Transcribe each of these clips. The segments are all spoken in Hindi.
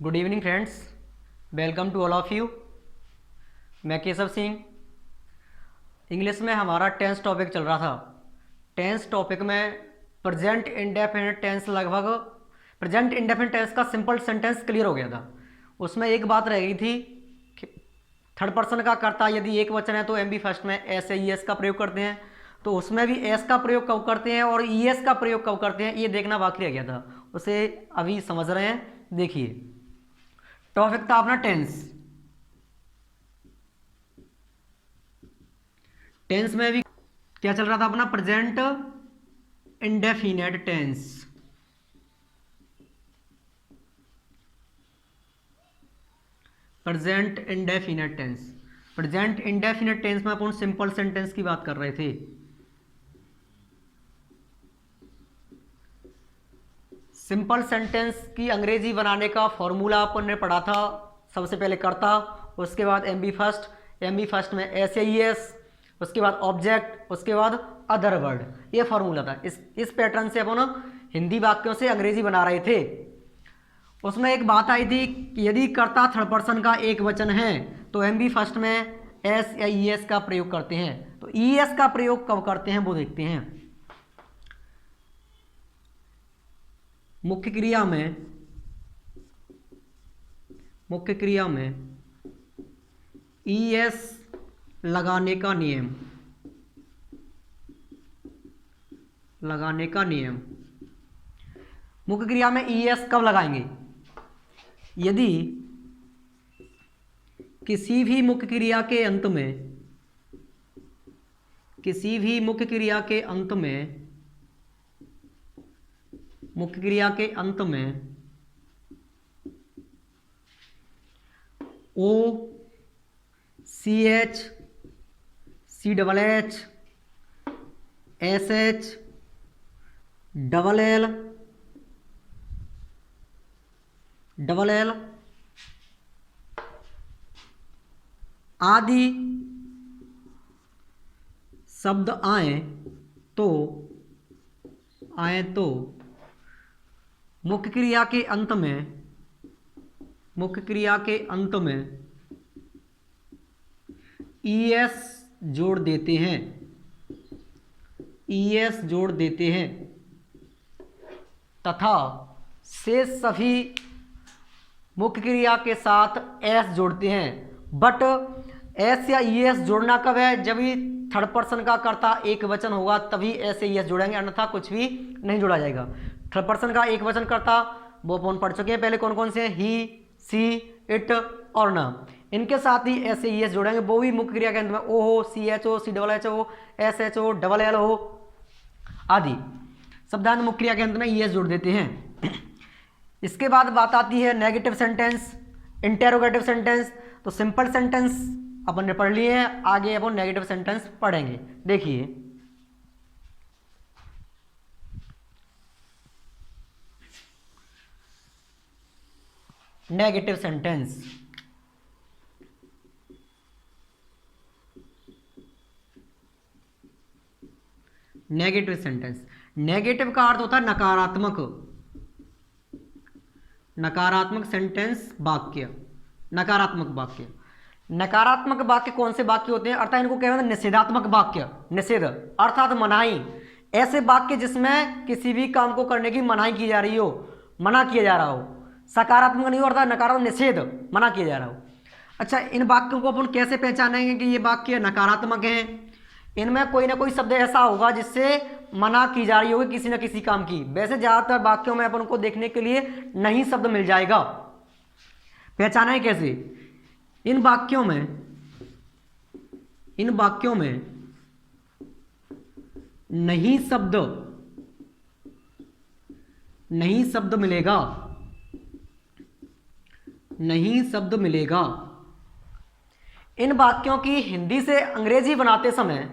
Good evening friends, welcome to all of you. मैं केशव सिंह। इंग्लिश में हमारा टेंस टॉपिक चल रहा था। टेंस टॉपिक में प्रेजेंट इंडेफिनिट टेंस लगभग प्रेजेंट इंडेफिनिट टेंस का सिंपल सेंटेंस क्लियर हो गया था। उसमें एक बात रह गई थी कि थर्ड पर्सन का कर्ता यदि एक वचन है तो एम बी फर्स्ट में एस या ई एस का प्रयोग करते हैं, तो उसमें भी एस का प्रयोग कब करते हैं और ई एस का प्रयोग कब करते हैं, ये देखना बाकी रह गया था। उसे अभी समझ रहे हैं। देखिए, टॉपिक था अपना टेंस। टेंस में भी क्या चल रहा था अपना? Present indefinite tense. Present indefinite tense. Present indefinite tense में अपन सिंपल सेंटेंस की बात कर रहे थे। सिंपल सेंटेंस की अंग्रेजी बनाने का फॉर्मूला अपन ने पढ़ा था। सबसे पहले कर्ता, उसके बाद एम बी फर्स्ट में एस या ई एस, उसके बाद ऑब्जेक्ट, उसके बाद अदर वर्ड। ये फॉर्मूला था। इस पैटर्न से अपन हिंदी वाक्यों से अंग्रेजी बना रहे थे। उसमें एक बात आई थी कि यदि कर्ता थर्ड पर्सन का एक वचन है तो एम बी फर्स्ट में एस या ई एस का प्रयोग करते हैं। तो ई एस का प्रयोग कब करते हैं वो देखते हैं। मुख्य क्रिया में ई एस लगाने का नियम। मुख्य क्रिया में ई एस कब लगाएंगे? यदि किसी भी मुख्य क्रिया के अंत में O C H C double H S H double L आदि शब्द आए तो मुख्य क्रिया के अंत में ई एस जोड़ देते हैं तथा शेष सभी मुख्य क्रिया के साथ एस जोड़ते हैं। बट एस या ई एस जोड़ना कब है? जब भी थर्ड पर्सन का कर्ता एक वचन होगा तभी एस या ई एस जोड़ेंगे, अन्यथा कुछ भी नहीं जोड़ा जाएगा। थर्ड पर्सन का एक वचन कर्ता वो अपन पढ़ चुके हैं पहले, कौन कौन से हैं? ही, सी, इट और न। इनके साथ ही एस या ई एस जोड़ेंगे, वो भी मुख्य क्रिया के अंत में ओ हो, C H O, C double H O, S H O, double L हो आदि शब्दांत मुख्य क्रिया के अंत में ई एस जोड़ देते हैं। इसके बाद बात आती है नेगेटिव सेंटेंस, इंटेरोगेटिव सेंटेंस। तो सिंपल सेंटेंस अपन ने पढ़ लिए हैं, आगे अपन नेगेटिव सेंटेंस पढ़ेंगे। देखिए, नेगेटिव सेंटेंस। नेगेटिव का अर्थ होता है नकारात्मक सेंटेंस वाक्य। नकारात्मक वाक्य कौन से वाक्य होते हैं? अर्थात इनको कहते हैं निषेधात्मक वाक्य। निषेध अर्थात मनाही। ऐसे वाक्य जिसमें किसी भी काम को करने की मनाही की जा रही हो, मना किया जा रहा हो। सकारात्मक नहीं हो, अर्थात नकारात्मक, निषेध, मना किया जा रहा हो। अच्छा, इन वाक्यों को अपन कैसे पहचानेंगे कि ये वाक्य नकारात्मक हैं? इनमें कोई ना कोई शब्द ऐसा होगा जिससे मना की जा रही होगी किसी न किसी काम की। वैसे ज्यादातर वाक्यों में अपन को देखने के लिए नहीं शब्द मिल जाएगा। पहचाने कैसे? इन वाक्यों में नहीं शब्द मिलेगा। इन वाक्यों की हिंदी से अंग्रेजी बनाते समय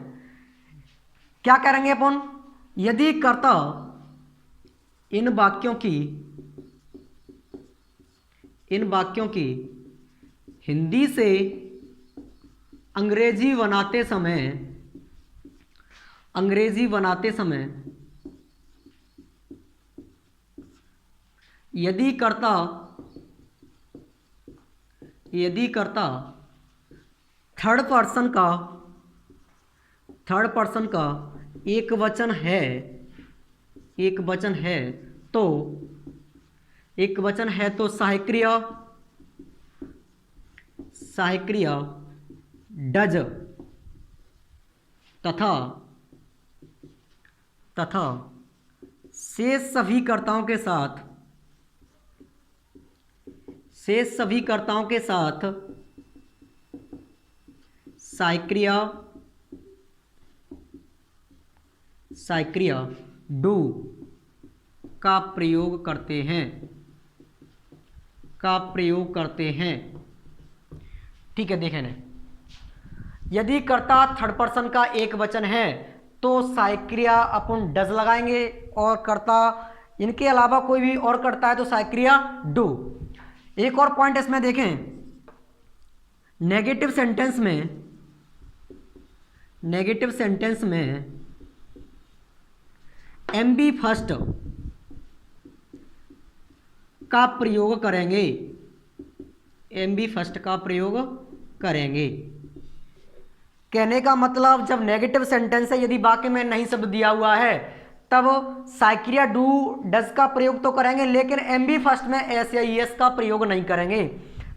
क्या करेंगे अपन? यदि कर्ता इन वाक्यों की हिंदी से अंग्रेजी बनाते समय यदि कर्ता यदि कर्ता थर्ड पर्सन का एक वचन है तो सहायक क्रिया डज तथा शेष सभी कर्ताओं के साथ सहायक क्रिया डू का प्रयोग करते हैं। ठीक है, देखें ना, यदि कर्ता थर्ड पर्सन का एक वचन है तो सहायक क्रिया अपन डज लगाएंगे, और कर्ता इनके अलावा कोई भी और करता है तो सहायक क्रिया डू। एक और पॉइंट इसमें देखें, नेगेटिव सेंटेंस में एम बी फर्स्ट का प्रयोग करेंगे। कहने का मतलब, जब नेगेटिव सेंटेंस है, यदि वाक्य में नहीं शब्द दिया हुआ है, तब सहायक क्रिया डू डज का प्रयोग तो करेंगे, लेकिन एम बी फर्स्ट में एस या ईएस का प्रयोग नहीं करेंगे।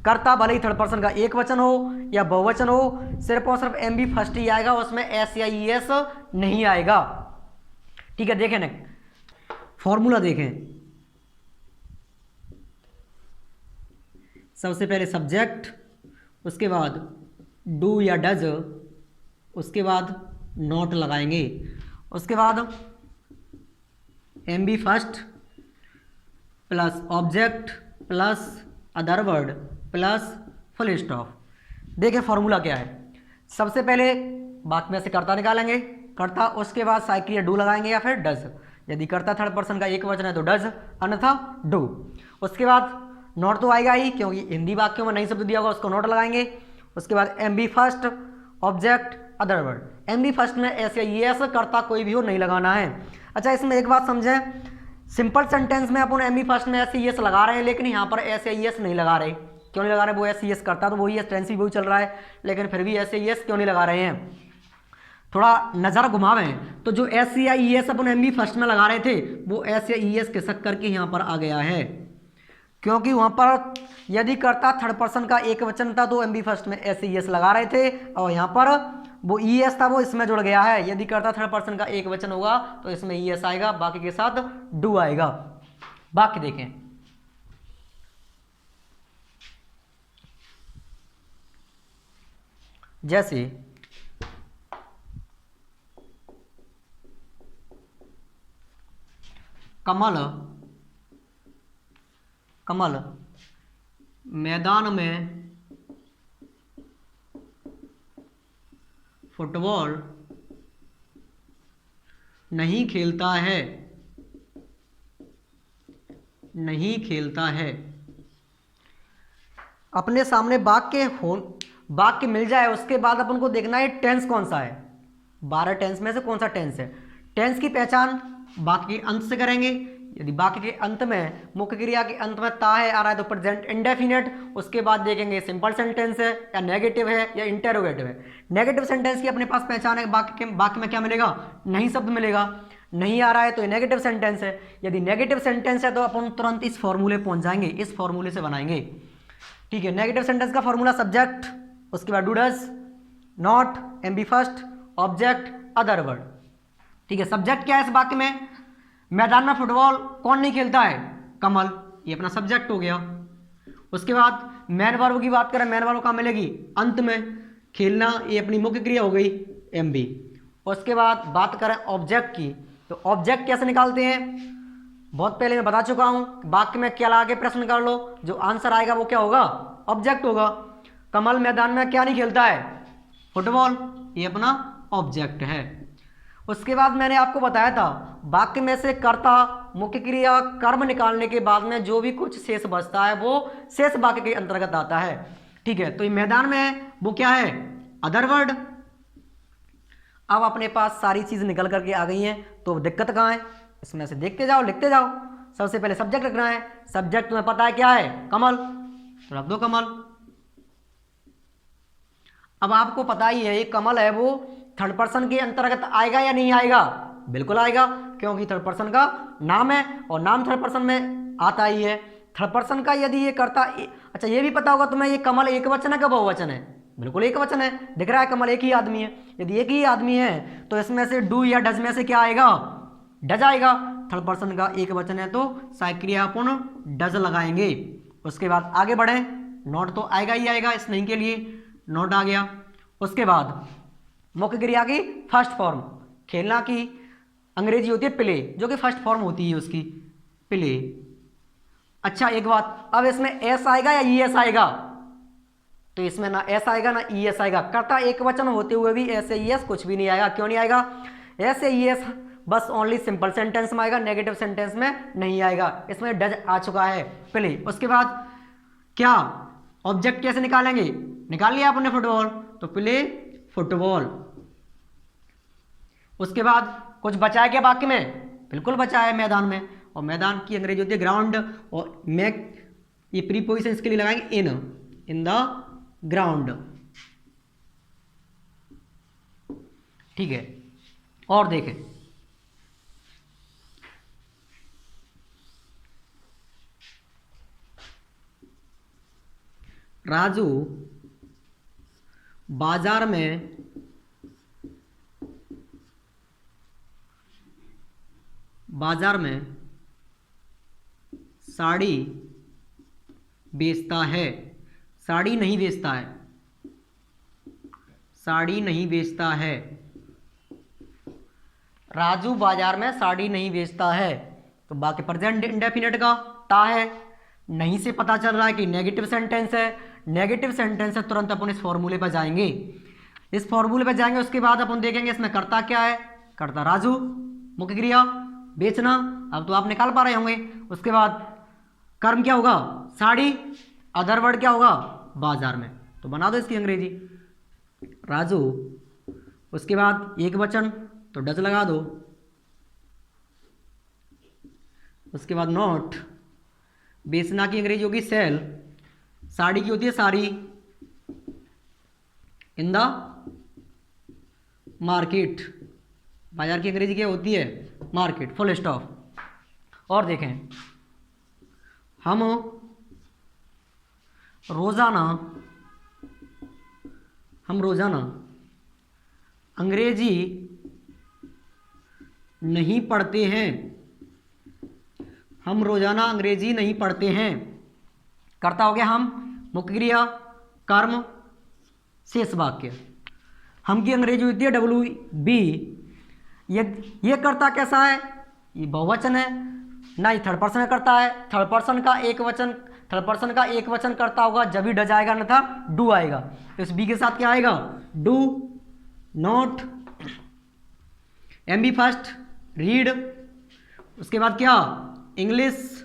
कर्ता भले ही थर्ड पर्सन का एक वचन हो या बहुवचन हो, सिर्फ और सिर्फ एम बी फर्स्ट ही आएगा, उसमें एस या ईएस नहीं आएगा। ठीक है, देखें ना, फॉर्मूला देखें। सबसे पहले सब्जेक्ट, उसके बाद डू या डज, उसके बाद नॉट लगाएंगे, उसके बाद M V first plus object plus other word plus full stop. देखिए फॉर्मूला क्या है। सबसे पहले वाक्य में से कर्ता निकालेंगे, कर्ता, उसके बाद सहायक क्रिया डू लगाएंगे या फिर डज। यदि कर्ता थर्ड पर्सन का एक वचन है तो डज, अन्यथा डू। उसके बाद नॉट तो आएगा ही, क्योंकि हिंदी वाक्यों में नहीं शब्द दिया होगा, उसको नॉट लगाएंगे। उसके बाद M V first object other word. M V first में एस या ईएस, कर्ता कोई भी हो, नहीं लगाना है। अच्छा, इसमें एक बात समझें, सिंपल सेंटेंस में अपन एम बी फर्स्ट में एस ईएस लगा रहे हैं, लेकिन यहाँ पर एस या ईएस नहीं लगा रहे। क्यों नहीं लगा रहे? वो एस ईएस करता तो वही है, टेंस भी वही चल रहा है, लेकिन फिर भी एस या ईएस क्यों नहीं लगा रहे हैं? थोड़ा नज़र घुमावें तो जो एस या ई एस अपन एम बी फर्स्ट में लगा रहे थे, वो एस या ई एस के शक करके यहाँ पर आ गया है, क्योंकि वहाँ पर यदि कर्ता थर्ड पर्सन का एक वचन था तो एम बी फर्स्ट में एस ई एस लगा रहे थे, और यहाँ पर वो ई एस था, वो इसमें जुड़ गया है। यदि कर्ता थर्ड पर्सन का एक वचन होगा तो इसमें ई एस आएगा, बाकी के साथ डू आएगा। बाकी देखें, जैसे कमल मैदान में फुटबॉल नहीं खेलता है। अपने सामने वाक्य मिल जाए, उसके बाद अपन को देखना है टेंस कौन सा है, 12 टेंस में से कौन सा टेंस है। टेंस की पहचान वाक्य के अंत से करेंगे। यदि वाक्य के अंत में मुख्य क्रिया के अंत में ता है आ रहा है तो प्रेजेंट इंडेफिनिट, उसके बाद देखेंगे सिंपल सेंटेंस है या नेगेटिव है या इंटेरोगेटिव है। नेगेटिव सेंटेंस की अपने पास पहचान है, वाक्य में क्या मिलेगा? नहीं शब्द मिलेगा। नहीं आ रहा है तो ये नेगेटिव सेंटेंस है। यदि नेगेटिव सेंटेंस है तो अपन तुरंत इस फॉर्मूले पहुंच जाएंगे, इस फॉर्मूले से बनाएंगे। ठीक है, नेगेटिव सेंटेंस का फॉर्मूला सब्जेक्ट, उसके बाद do does, not, M V first, object, other word. ठीक है, सब्जेक्ट क्या है इस वाक्य में? मैदान में फुटबॉल कौन नहीं खेलता है? कमल, ये अपना सब्जेक्ट हो गया। उसके बाद मैन वर्ब की बात करें, मैन वर्ब कहाँ मिलेगी? अंत में। खेलना ये अपनी मुख्य क्रिया हो गई, एम बी। उसके बाद बात करें ऑब्जेक्ट की, तो ऑब्जेक्ट कैसे निकालते हैं? बहुत पहले मैं बता चुका हूँ, वाक्य में क्या लगा के प्रश्न कर लो, जो आंसर आएगा वो क्या होगा? ऑब्जेक्ट होगा। कमल मैदान में क्या नहीं खेलता है? फुटबॉल, ये अपना ऑब्जेक्ट है। उसके बाद मैंने आपको बताया था, वाक्य में से कर्ता, मुख्य क्रिया, कर्म निकालने के बाद में जो भी कुछ शेष बचता है वो शेष वाक्य के अंतर्गत आता है। ठीक है, तो ये मैदान में है, वो क्या है? Other word. अब अपने पास सारी चीज़ निकल करके आ गई हैं, तो दिक्कत कहाँ है? इसमें से देखते जाओ, लिखते जाओ। सबसे पहले सब्जेक्ट रखना है। सब्जेक्ट तुम्हें पता है क्या है? कमल, तो रख दो कमल। अब आपको पता ही है ये कमल है वो थर्ड पर्सन के अंतर्गत आएगा या नहीं आएगा? बिल्कुल आएगा, क्योंकि थर्ड पर्सन का नाम है और नाम थर्ड पर्सन में आता ही है। थर्ड पर्सन का यदि ये करता अच्छा ये भी पता होगा तुम्हें ये कमल एक वचन है कि बहुवचन है? बिल्कुल एक वचन है, दिख रहा है कमल एक ही आदमी है। यदि एक ही आदमी है तो इसमें से डू या डज में से क्या आएगा? डज आएगा। थर्ड पर्सन का एक वचन है तो सहायक क्रिया अपन डज लगाएंगे। उसके बाद आगे बढ़े, नॉट तो आएगा ही आएगा, इस नहीं के लिए नॉट आ गया। उसके बाद मुख्य क्रिया की फर्स्ट फॉर्म खेलना की अंग्रेजी होती है प्ले, जो कि फर्स्ट फॉर्म होती है उसकी प्ले। अच्छा एक बात, अब इसमें एस आएगा या ई एस आएगा? तो इसमें ना एस आएगा ना ई एस आएगा। कर्ता एक वचन होते हुए भी ऐसे ई एस कुछ भी नहीं आएगा। क्यों नहीं आएगा? ऐसे E S bus only simple sentence में आएगा, नेगेटिव सेंटेंस में नहीं आएगा। इसमें डज आ चुका है प्ले। उसके बाद क्या ऑब्जेक्ट कैसे निकालेंगे? निकाल लिया आपने फुटबॉल, तो प्ले फुटबॉल। उसके बाद कुछ बचा है क्या बाकी में? बिल्कुल बचा है मैदान में, और मैदान की अंग्रेजी होती है ग्राउंड, और मैक ये प्रीपोजिशन इसके लिए लगाएंगे इन द ग्राउंड। ठीक है, और देखें राजू बाजार में साड़ी बेचता है। साड़ी नहीं बेचता है, साड़ी नहीं बेचता है। राजू बाजार में साड़ी नहीं बेचता है, तो बाकी प्रेजेंट इंडेफिनिट का ता है। नहीं से पता चल रहा है कि नेगेटिव सेंटेंस है। नेगेटिव सेंटेंस है, तुरंत अपन इस फॉर्मूले पर जाएंगे। इस फॉर्मूले पर जाएंगे, उसके बाद अपन देखेंगे इसमें करता क्या है। करता राजू, मुख्य क्रिया बेचना, अब तो आप निकाल पा रहे होंगे। उसके बाद कर्म क्या होगा? साड़ी, अदर वर्ड क्या होगा? बाजार में। तो बना दो इसकी अंग्रेजी राजू। उसके बाद एक वचन तो डज लगा दो। उसके बाद नॉट, बेचना की अंग्रेजी होगी सेल, साड़ी की होती है साड़ी, इन द मार्केट, बाजार की अंग्रेजी क्या होती है? Market, full stop. और देखें हम रोजाना अंग्रेजी नहीं पढ़ते हैं। हम रोजाना अंग्रेजी नहीं पढ़ते हैं। करता हो गया हम, मुख्य क्रिया, कर्म, शेष वाक्य। हम की अंग्रेजी होती है WB। ये करता कैसा है? ये बहुवचन है, ना ही थर्ड पर्सन करता है। थर्ड पर्सन का एक वचन करता होगा जब ही डज आएगा, ना था डू आएगा। तो इस बी के साथ क्या आएगा? Do, not, MB first, read, उसके बाद क्या? इंग्लिश,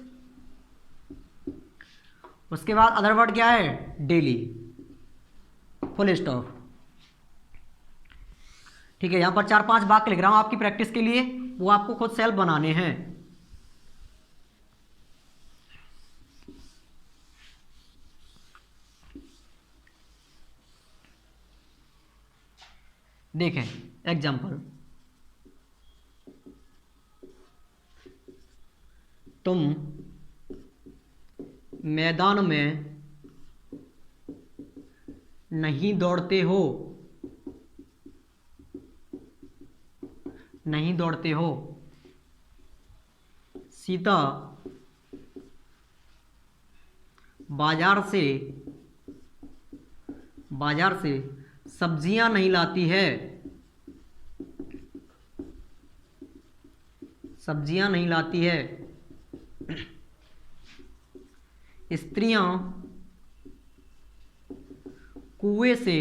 उसके बाद अदर वर्ड क्या है? Daily, full stop. ठीक है, यहां पर 4-5 वाक्य लिख रहा हूं आपकी प्रैक्टिस के लिए, वो आपको खुद सेल्फ बनाने हैं। देखें एग्जाम्पल, तुम मैदान में नहीं दौड़ते हो, नहीं दौड़ते हो। सीता बाजार से सब्जियां नहीं लाती है, सब्जियां नहीं लाती है। स्त्रियां कुएं से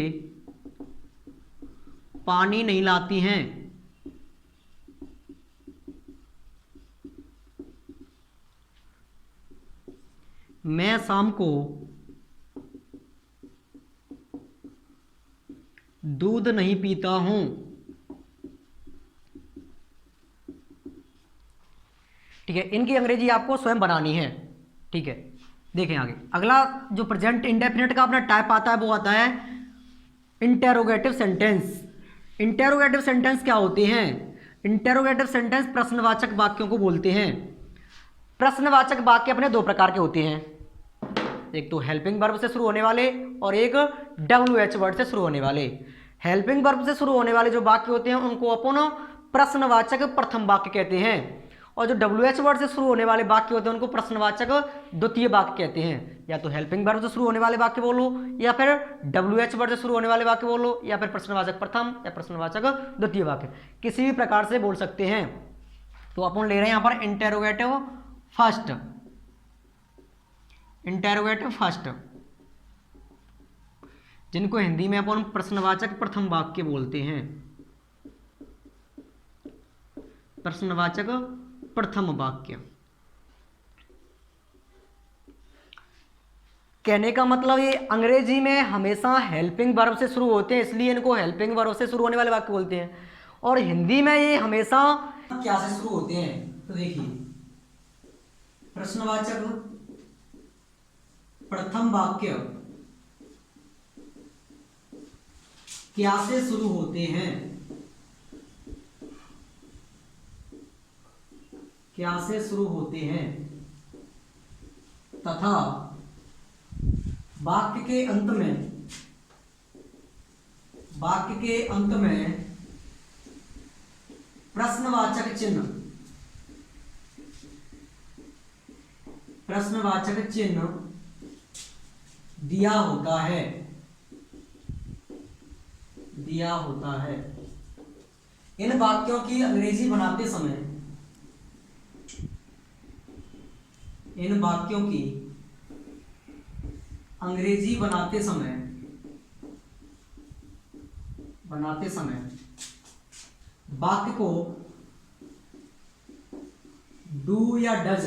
पानी नहीं लाती हैं। मैं शाम को दूध नहीं पीता हूं। ठीक है, इनकी अंग्रेजी आपको स्वयं बनानी है। ठीक है, देखें आगे अगला जो प्रेजेंट इंडेफिनिट का अपना टाइप आता है वो आता है इंटेरोगेटिव सेंटेंस। इंटेरोगेटिव सेंटेंस क्या होते हैं? इंटेरोगेटिव सेंटेंस प्रश्नवाचक वाक्यों को बोलते हैं। प्रश्नवाचक वाक्य अपने दो प्रकार के होते हैं, एक तो हेल्पिंग वर्ब से शुरू होने वाले और एक WH वर्ड से शुरू होने वाले। हेल्पिंग वर्ब से शुरू होने वाले जो वाक्य होते हैं उनको अपन प्रश्नवाचक प्रथम वाक्य कहते हैं, और जो WH वर्ड से शुरू होने वाले वाक्य होते हैं उनको प्रश्नवाचक द्वितीय वाक्य कहते हैं। या तो हेल्पिंग वर्ब से शुरू होने वाले वाक्य बोलो, या फिर WH वर्ड से शुरू होने वाले वाक्य बोलो, या फिर प्रश्नवाचक प्रथम या प्रश्नवाचक द्वितीय वाक्य, किसी भी प्रकार से बोल सकते हैं। तो अपन ले रहे हैं यहाँ पर इंटेरोगेटिव फर्स्ट। इंटेरोगेटिव फर्स्ट, जिनको हिंदी में अपन प्रश्नवाचक प्रथम वाक्य बोलते हैं। प्रश्नवाचक प्रथम वाक्य कहने का मतलब ये अंग्रेजी में हमेशा हेल्पिंग वर्ब से शुरू होते हैं, इसलिए इनको हेल्पिंग वर्ब से शुरू होने वाले वाक्य बोलते हैं। और हिंदी में ये हमेशा क्या से शुरू होते हैं? तो देखिए, प्रश्नवाचक प्रथम वाक्य क्या से शुरू होते हैं? क्या से शुरू होते हैं तथा वाक्य के अंत में प्रश्नवाचक चिन्ह दिया होता है। इन वाक्यों की अंग्रेजी बनाते समय वाक्य को डू या डज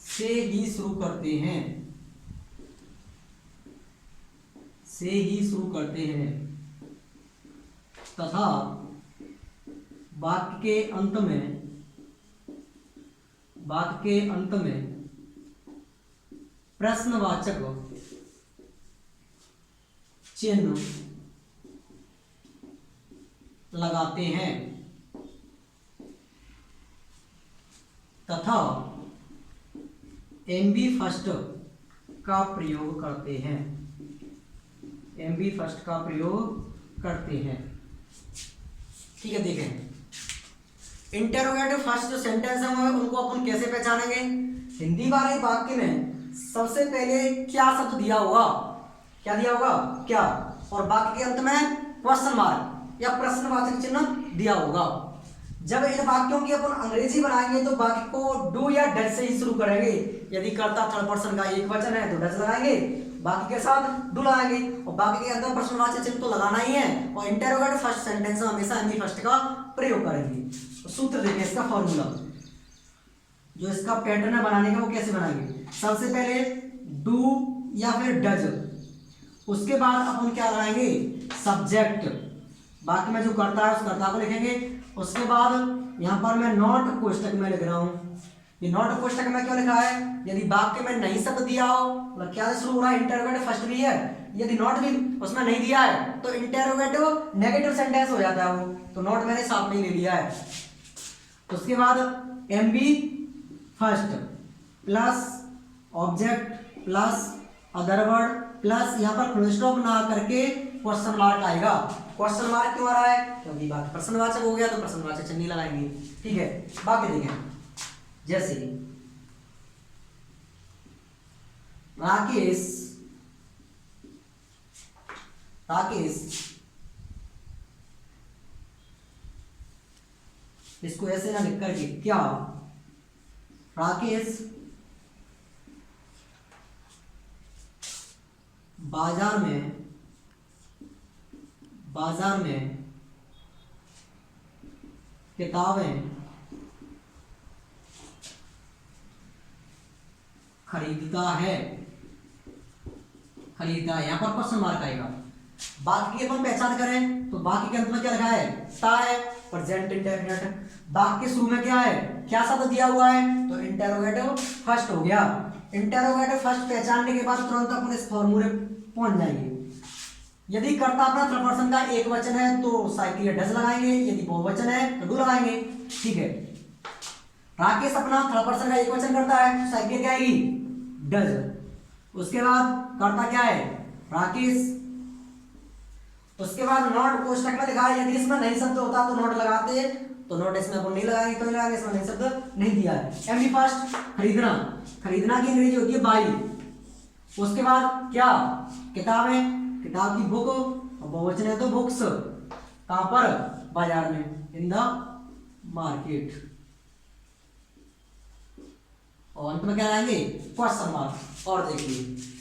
से ही शुरू करते हैं तथा वाक्य के अंत में प्रश्नवाचक चिन्ह लगाते हैं तथा एमबी फर्स्ट का प्रयोग करते हैं। ठीक है, देखें इंटेरोगेटिव फर्स्ट जो सेंटेंस है उनको अपन कैसे पहचानेंगे? हिंदी वाले वाक्य में सबसे पहले क्या शब्द दिया होगा? क्या, और वाक्य के अंत में क्वेश्चन मार्क या प्रश्नवाचक चिन्ह दिया होगा। जब इन वाक्यों की अपन अंग्रेजी बनाएंगे तो वाक्य को डू या डज से ही शुरू करेंगे। यदि कर्ता थर्ड पर्सन का एक वचन है तो डज लगाएंगे, बाकी के साथ डू लगाएंगे, और बाकी के अंदर प्रश्नवाचक चिन्ह तो लगाना ही है। और इंटेरोगेटिव फर्स्ट सेंटेंस में हमेशा एमबी फर्स्ट का प्रयोग करेंगे। तो सूत्र देखिए, इसका फॉर्मूला जो इसका पैटर्न है बनाने का, वो कैसे बनाएंगे? सबसे पहले डू या फिर डज, उसके बाद अपन क्या लगाएंगे? सब्जेक्ट, बाकी में जो करता है उस कर्ता को लिखेंगे। उसके बाद यहाँ पर मैं नॉट कोष्टक में लिख रहा हूँ। ये नॉट कोष्टक में क्यों लिखा है? यदि वाक्य में नहीं शब्द दिया हो, मतलब क्या से शुरू हो रहा है? इंटेरोगेटिव फर्स्ट भी है, यदि नॉट भी उसमें नहीं दिया है तो इंटेरोगेटिव नेगेटिव सेंटेंस हो जाता है वो, तो नॉट मैंने साथ में ही ले लिया है। उसके बाद MB first plus object plus other word plus यहाँ पर फुल स्टॉप ना करके क्वेश्चन मार्क आएगा। क्वेश्चन मार्क क्यों आ रहा है? क्योंकि बाकी प्रश्नवाचक हो गया तो प्रश्नवाचक चिन्ह लगाएंगे। ठीक है, बाकी देखें, जैसे राकेश इसको ऐसे ना लिख करके, क्या राकेश बाजार में किताबें खरीदता है। यहाँ पर क्वेश्चन मार्क आएगा। बाकी की अपन पहचान करें तो बाकी के अंत में क्या लिखा है? ता है, प्रेजेंट इंडेफिनिट। बाकी के शुरू में क्या है? क्या शब्द दिया हुआ है? तो इंटेरोगेटिव फर्स्ट हो गया। इंटेरोगेटिव फर्स्ट पहचानने के बाद तुरंत अपन इस फॉर्मूले पहुंच जाएंगे। यदि कर्ता अपना थर्ड पर्सन का एक वचन है तो साइक्लिक डज लगाएंगे, यदि बहुवचन है तो डू लगाएंगे। ठीक है, राकेश अपना थर्ड पर्सन का एक वचन करता है तो साइक्लिक क्या आएगी, डज। उसके बाद कर्ता क्या है, राकेश। उसके बाद नॉट कोष्टक में लिखा है, यदि इसमें नहीं शब्द होता तो नॉट लगाते, तो नोट इसमें अपन नहीं लगाएंगे, तो नहीं लगाएंगे, इसमें नहीं शब्द नहीं दिया है। एमडी फर्स्ट खरीदना, खरीदना की अंग्रेजी होती है बाई। उसके बाद क्या, किताब है, किताब की बुक, और बहुवचन है तो बुक्स। कहां पर, बाजार में, इन द मार्केट। और अंत में क्या लाएंगे, क्वेश्चन मार्क। और देखिए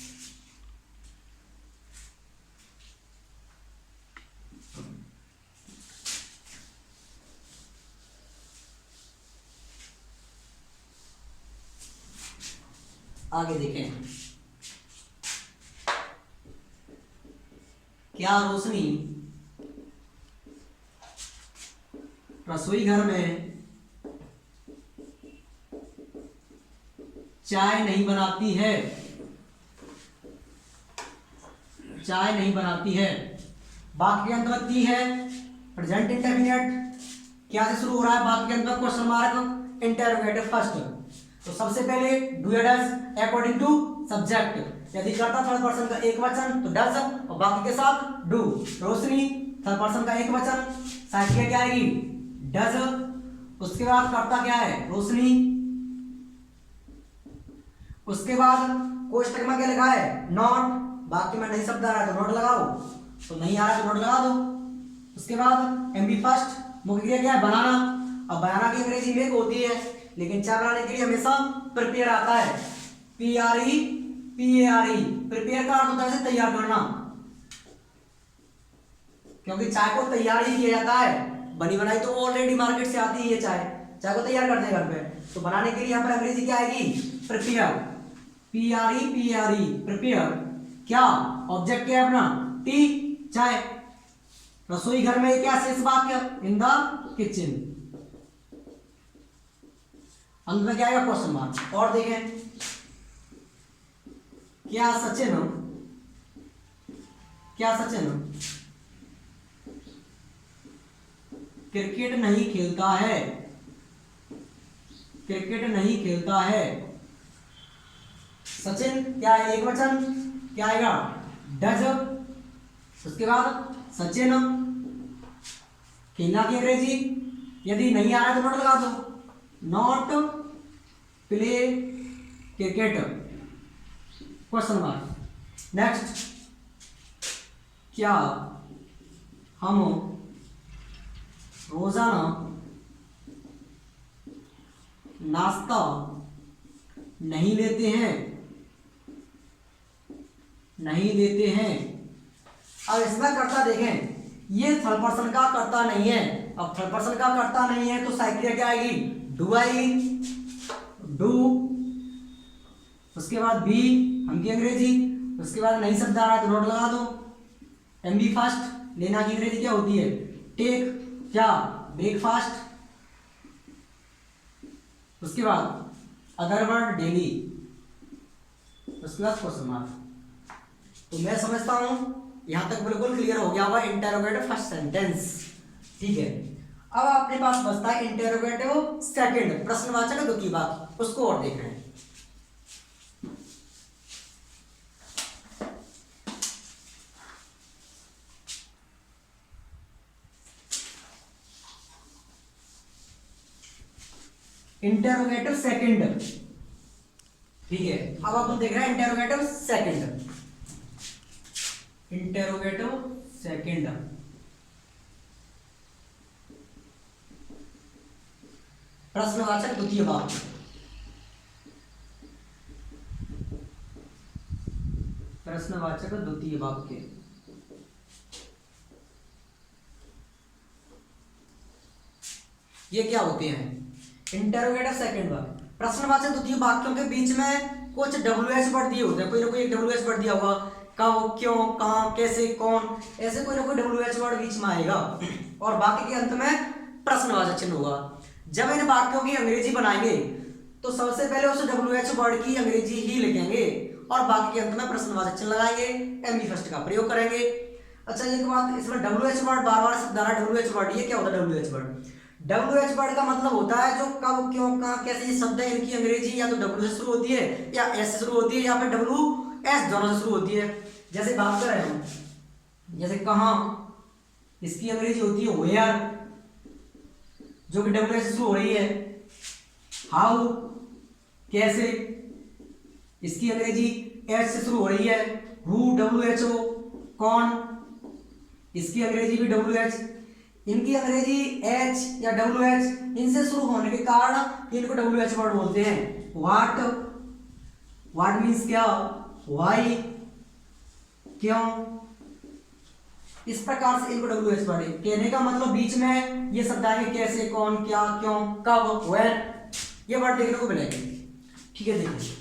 आगे देखें, क्या रोशनी रसोई घर में चाय नहीं बनाती है, चाय नहीं बनाती है। वाक्य के अंत में ती है, प्रेजेंट इंडेफिनिट, क्या से शुरू हो रहा है, वाक्य के अंत में क्वेश्चन मार्क, इंटरोगेटिव फर्स्ट। तो सबसे पहले डू या डज अकॉर्डिंग टू सब्जेक्ट, यदि करता थर्ड पर्सन का एक वचन तो डज, और बाकी के साथ डू। रोशनी थर्ड पर्सन का एक वचन, साइक्लिक क्या आएगी, डज। उसके बाद करता क्या है, रोशनी। उसके बाद कोष्टक में क्या लिखा है, नॉट। बाकी में नहीं शब्द आ रहा है तो नॉट लगाओ, तो नहीं आ रहा है तो नॉट लगा दो। उसके बाद एमबी फर्स्ट, मुख्य क्रिया क्या है, बनाना। अब बनाना की अंग्रेजी मेक होती है, लेकिन चाय बनाने के लिए हमेशा प्रिपेयर आता है, पीआरई, पीएआरई। प्रिपेयर का अर्थ होता है तैयार करना, क्योंकि चाय को तैयार ही किया जाता है, बनी बनाई तो ऑलरेडी मार्केट से आती है ये चाय, चाय को तैयार करते हैं घर पे। तो बनाने के लिए यहाँ पर अंग्रेजी क्या आएगी, प्रिपेयर, पीआरई, पीएआरई, प्रिपेयर। क्या ऑब्जेक्ट क्या है अपना, टी, चाय। रसोई घर में क्या शेष वाक्य, इन द किचन। अंत में क्या आएगा, क्वेश्चन मार्क। और देखें, क्या सचिन, क्या सचिन क्रिकेट नहीं खेलता है, क्रिकेट नहीं खेलता है। सचिन क्या है, एक वचन, क्या आएगा, डज। उसके बाद सचिन, खेलना की अंग्रेजी, यदि नहीं आ रहा है तो नोट लगा दो, not play cricket, question mark. Next, क्या हम रोजाना नाश्ता नहीं लेते हैं, नहीं लेते हैं। अब इसमें कर्ता देखें, ये थर्ड पर्सन का कर्ता नहीं है। अब थर्ड पर्सन का कर्ता नहीं है तो साइक्लिक क्या आएगी, डू आएगी, डू। उसके बाद बी, हम की अंग्रेजी। उसके बाद नहीं शब्द आ रहा है तो नोट लगा दो। एमबी फास्ट, लेना की अंग्रेजी क्या होती है, टेक, क्या, ब्रेकफास्ट। उसके बाद अदर वर्ड, डेली। उसके बाद क्वेश्चन मार्क। तो मैं समझता हूं यहां तक बिल्कुल क्लियर हो गया होगा इंटरोगेटिव फर्स्ट सेंटेंस। ठीक है, अब अपने पास बचता है इंटरोगेटिव सेकंड, प्रश्नवाचक द्वितीय वाक्य, उसको और देख रहे हैं। इंटरोगेटिव सेकंड, ठीक है। अब अपन देख रहे हैं इंटरोगेटिव सेकंड, इंटरोगेटिव सेकंड। प्रश्नवाचक द्वितीय वाक्य, प्रश्नवाचक द्वितीय वाक्य। ये क्या होते हैं, इंटरोगेटिव सेकंड वाक्य। प्रश्नवाचक द्वितीय वाक्यों के बीच में कुछ WH वर्ड दिए होते हैं, कोई ना कोई एक WH वर्ड दिया होगा, कब, क्यों, कहां, कैसे, कौन, ऐसे कोई ना कोई WH वर्ड बीच में आएगा, और बाकी के अंत में प्रश्नवाचक चिन्ह होगा। जब इन वाक्यों की अंग्रेजी बनाएंगे तो सबसे पहले उस WH वर्ड की अंग्रेजी ही लिखेंगे और बाकी के अंत में प्रश्नवाचक चिन्ह लगाएंगे, एमबी फर्स्ट का प्रयोग करेंगे। अच्छा एक बात, इसमें WH वर्ड बार बार शब्द आ रहा है, WH वर्ड, ये क्या होता है WH वर्ड? WH वर्ड का मतलब होता है जो कब क्यों कहाँ कैसे ये शब्द है, इनकी अंग्रेजी या तो W से शुरू होती है या S से शुरू होती है या फिर WS दोनों से शुरू होती है। जैसे बात कर रहे हैं, जैसे कहाँ, इसकी अंग्रेजी होती है वेयर, जो कि WH से शुरू हो रही है। हाउ, कैसे, इसकी अंग्रेजी H से शुरू हो रही है। हु, WHO, कौन, इसकी अंग्रेजी भी WH। इनकी अंग्रेजी H या WH इनसे शुरू होने के कारण इनको WH वर्ड बोलते हैं। व्हाट, व्हाट मीन्स क्या, व्हाई, क्यों, इस प्रकार से इनको WH वर्ड है। कहने का मतलब बीच में ये शब्द आएंगे कैसे, कौन, क्या, क्यों, कब, व्हेन, ये वर्ड देखने को मिलेंगे। ठीक है, देखिए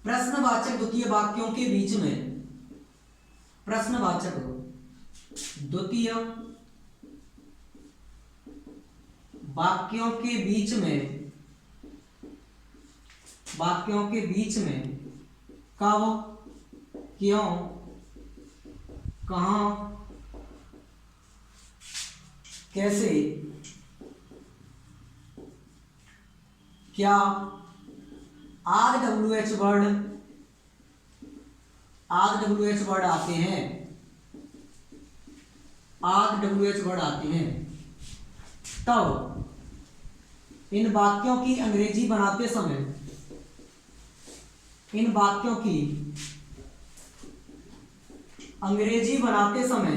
प्रश्नवाचक द्वितीय वाक्यों के बीच में, प्रश्नवाचक द्वितीय वाक्यों के बीच में, वाक्यों के बीच में कब, क्यों, कहां, कैसे, क्या आदि WH वर्ड, आदि WH वर्ड आते हैं, आदि WH वर्ड आते हैं, तब इन वाक्यों की अंग्रेजी बनाते समय, इन वाक्यों की अंग्रेजी बनाते समय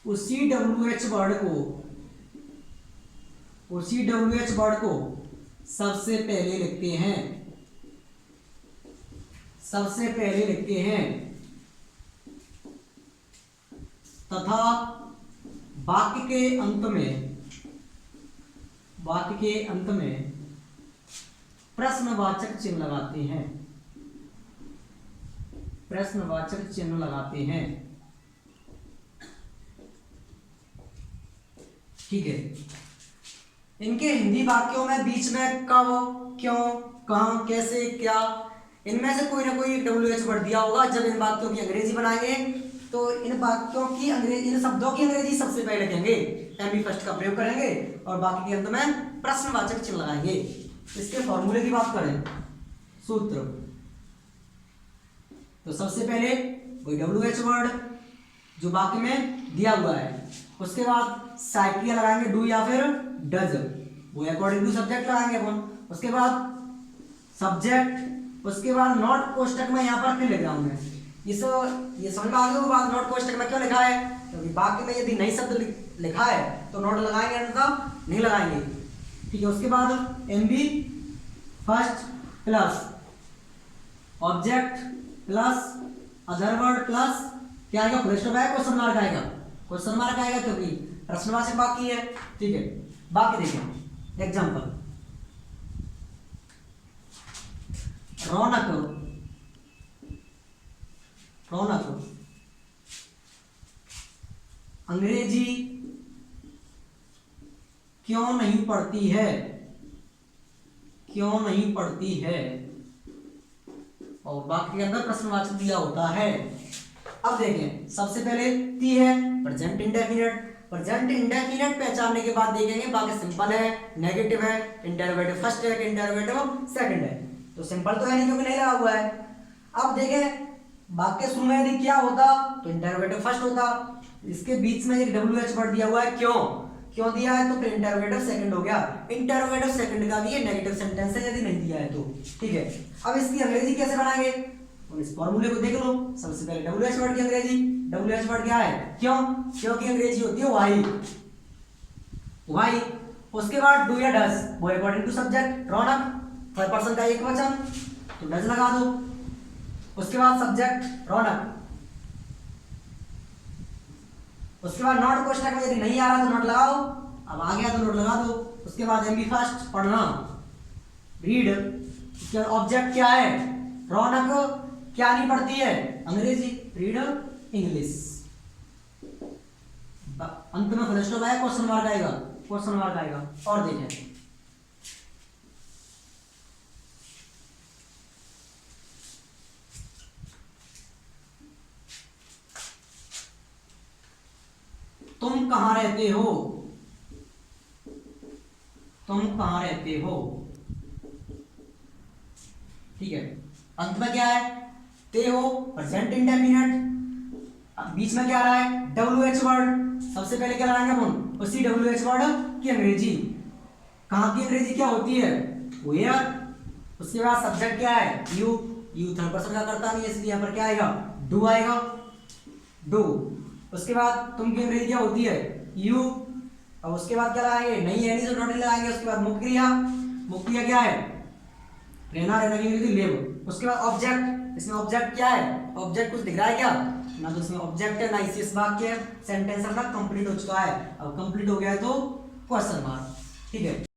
उसी WH वर्ड को सबसे पहले लिखते हैं, सबसे पहले लिखते हैं तथा वाक्य के अंत में प्रश्नवाचक चिन्ह लगाते हैं, प्रश्नवाचक चिन्ह लगाते हैं। ठीक है, इनके हिंदी वाक्यों में बीच में कब, क्यों, कहां, कैसे, क्या, इनमें से कोई ना कोई WH वर्ड दिया होगा। जब इन वाक्यों की अंग्रेजी बनाएंगे तो इन वाक्यों की अंग्रेजी, इन शब्दों की अंग्रेजी सबसे पहले लिखेंगे, MB फर्स्ट का प्रयोग करेंगे और बाकी के अंत में प्रश्नवाचक चिन्ह लगाएंगे। इसके फॉर्मूले की बात करें, सूत्र, तो सबसे पहले कोई WH वर्ड जो वाक्य में दिया हुआ है, उसके बाद साइक्लिया लगाएंगे, डू या फिर डज, वो अकॉर्डिंग टू सब्जेक्ट लगाएंगे अपन। उसके बाद सब्जेक्ट, उसके बाद नॉट कोष्टक में यहाँ पर क्यों लिख रहा हूं मैं, ये समझ में आ गया बात, नॉट कोष्टक में क्यों लिखा है, क्योंकि वाक्य में यदि नई शब्द लिखा है तो नोट लगाएंगे, अन्यथा नहीं लगाएंगे। ठीक है, उसके बाद MB first plus object plus other word plus क्या आएगा, फुल स्टॉप आएगा, क्वेश्चन मार्क आएगा, क्वेश्चन मार्क आएगा क्योंकि प्रश्नवाचक बाकी है। ठीक है, बाकी देखें एग्जांपल, रौनक, रौनक अंग्रेजी क्यों नहीं पढ़ती है, क्यों नहीं पढ़ती है, और बाकी के अंदर प्रश्नवाचक दिया होता है। अब देखें, सबसे पहले ती है प्रेजेंट इंडेफिनिट, प्रेजेंट इंडेफिनिट पहचानने के बाद देखेंगे बाकी सिंपल है, नेगेटिव है, इंटरोगेटिव फर्स्ट है, इंटरोगेटिव सेकंड है, तो सिंपल तो है नहीं क्योंकि नहीं लगा हुआ है। अब देखें वाक्य शुरू में यदि क्या होता तो इंटरोगेटिव फर्स्ट होता, इसके बीच में एक WH वर्ड दिया हुआ है, क्यों दिया है, तो फिर इंटरोगेटिव सेकंड हो गया। इंटरोगेटिव सेकंड का भी ये नेगेटिव सेंटेंस है यदि नहीं दिया है तो। ठीक है, अब इसकी अंग्रेजी कैसे बनाएंगे, तो इस फॉर्मूले को देख लो। सबसे पहले WH वर्ड की अंग्रेजी, WH वर्ड क्या है, क्यों की अंग्रेजी होती है व्हाई। उसके बाद डू या डज, वो according to subject, Raunak third person का एक वचन तो डज लगा दो। उसके बाद सब्जेक्ट रौनक, उसके बाद नॉट कोष्टक में यदि नहीं आ रहा तो नॉट लगाओ, अब आ गया तो नॉट लगा दो। उसके बाद MB फर्स्ट पढ़ना, रीड, उसके बाद ऑब्जेक्ट क्या है, रौनक क्या नहीं पढ़ती है, अंग्रेजी, रीड इंग्लिश, अंत में फुल स्टॉप आएगा, क्वेश्चन मार्क आएगा, क्वेश्चन मार्क आएगा। और देखें तुम कहाँ रहते हो, तुम कहाँ रहते हो, ठीक है। अंत में क्या है, ते हो, प्रेजेंट इंडेफिनिट। बीच में क्या आ रहा है, WH वर्ड। सबसे पहले क्या लगाएंगे अपन, उसी WH वर्ड की अंग्रेजी। कहाँ की अंग्रेजी क्या होती है, वेयर। उसके बाद सब्जेक्ट क्या है, यू। यू थर्ड पर्सन का करता नहीं है, इसलिए यहाँ पर क्या आएगा, डू आएगा, डू। उसके बाद तुम की अंग्रेजी क्या होती है, यू। और उसके बाद क्या लगाएंगे, नहीं है, नहीं तो नॉट लगाएंगे। उसके बाद मुख्य क्रिया, मुख्य क्रिया क्या है, रहना, रहना की अंग्रेजी लिव। उसके बाद ऑब्जेक्ट, इसमें ऑब्जेक्ट क्या है, ऑब्जेक्ट कुछ दिख रहा है क्या, ना तो इसमें ऑब्जेक्ट है ना इसी इस वाक्य। सेंटेंस अपना कंप्लीट हो चुका है। अब कंप्लीट हो गया है तो क्वेश्चन मार्क, ठीक है।